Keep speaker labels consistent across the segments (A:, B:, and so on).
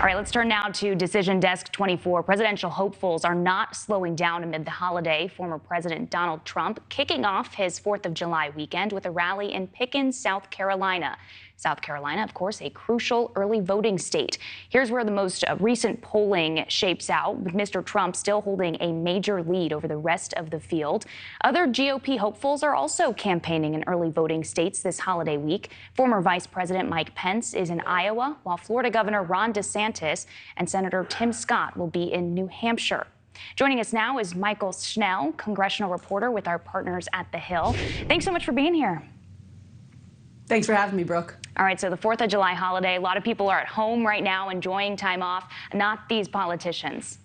A: All right, let's turn now to Decision Desk 24. Presidential hopefuls are not slowing down amid the holiday. Former President Donald Trump kicking off his 4th of July weekend with a rally in Pickens, South Carolina. South Carolina, of course, a crucial early voting state. Here's where the most recent polling shapes out, with Mr. Trump still holding a major lead over the rest of the field. Other GOP hopefuls are also campaigning in early voting states this holiday week. Former Vice President Mike Pence is in Iowa, while Florida Governor Ron DeSantis and Senator Tim Scott will be in New Hampshire. Joining us now is Mychael Schnell, congressional reporter with our partners at The Hill. Thanks so much for being here.
B: Thanks for having me, Brooke.
A: All right, so the 4th of July holiday, a lot of people are at home right now enjoying time off, not these politicians.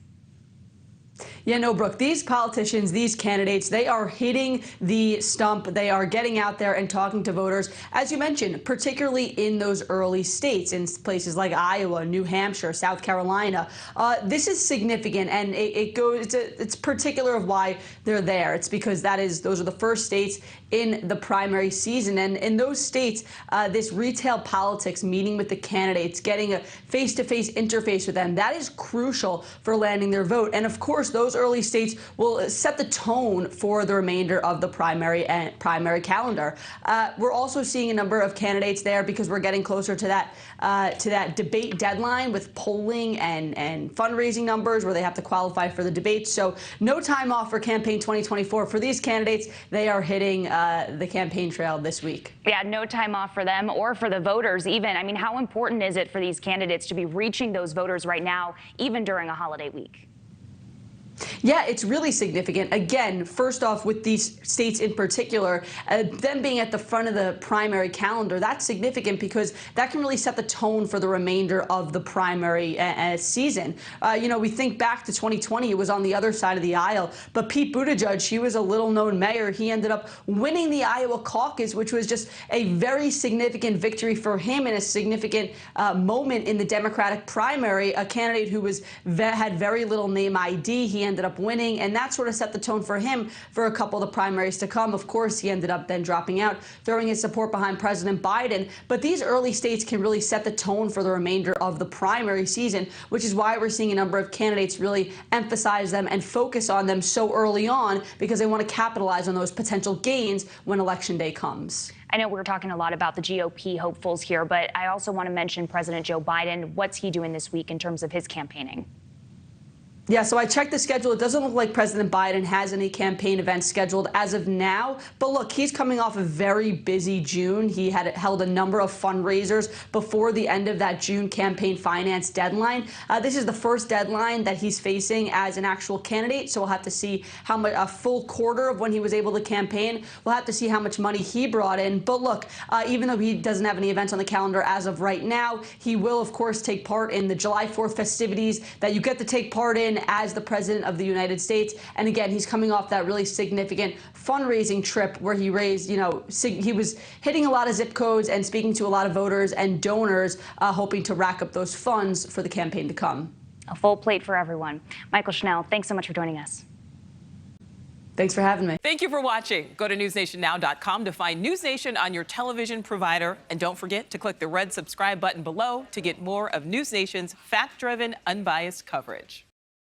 B: Yeah, no, Brooke, these politicians, these candidates, they are hitting the stump. They are getting out there and talking to voters, as you mentioned, particularly in those early states, in places like Iowa, New Hampshire, South Carolina. This is significant, and it's particular of why they're there. It's because those are the first states in the primary season. And in those states, this retail politics, meeting with the candidates, getting a face-to-face interface with them, that is crucial for landing their vote. And of course, those early states will set the tone for the remainder of the primary calendar. We're also seeing a number of candidates there because we're getting closer to that debate deadline with polling and fundraising numbers where they have to qualify for the debates. So no time off for campaign 2024 for these candidates. They are hitting the campaign trail this week.
A: Yeah, no time off for them or for the voters even. I mean, how important is it for these candidates to be reaching those voters right now, even during a holiday week?
B: Yeah, it's really significant. Again, first off, with these states in particular, them being at the front of the primary calendar, that's significant because that can really set the tone for the remainder of the primary season. We think back to 2020, it was on the other side of the aisle, but Pete Buttigieg, he was a little-known mayor. He ended up winning the Iowa caucus, which was just a very significant victory for him and a significant moment in the Democratic primary. A candidate who had very little name ID, he ended up winning, and that sort of set the tone for him for a couple of the primaries to come. Of course, he ended up then dropping out, throwing his support behind President Biden. But these early states can really set the tone for the remainder of the primary season, which is why we're seeing a number of candidates really emphasize them and focus on them so early on, because they want to capitalize on those potential gains when Election Day comes.
A: I know we're talking a lot about the GOP hopefuls here, but I also want to mention President Joe Biden. What's he doing this week in terms of his campaigning?
B: Yeah, so I checked the schedule. It doesn't look like President Biden has any campaign events scheduled as of now. But look, he's coming off a very busy June. He had held a number of fundraisers before the end of that June campaign finance deadline. This is the first deadline that he's facing as an actual candidate. So we'll have to see how much, a full quarter of when he was able to campaign. We'll have to see how much money he brought in. But look, even though he doesn't have any events on the calendar as of right now, he will, of course, take part in the July 4th festivities that you get to take part in as the President of the United States. And again, he's coming off that really significant fundraising trip where he raised, he was hitting a lot of zip codes and speaking to a lot of voters and donors, hoping to rack up those funds for the campaign to come.
A: A full plate for everyone. Mychael Schnell, thanks so much for joining us.
B: Thanks for having me.
C: Thank you for watching. Go to newsnationnow.com to find News Nation on your television provider. And don't forget to click the red subscribe button below to get more of News Nation's fact-driven, unbiased coverage.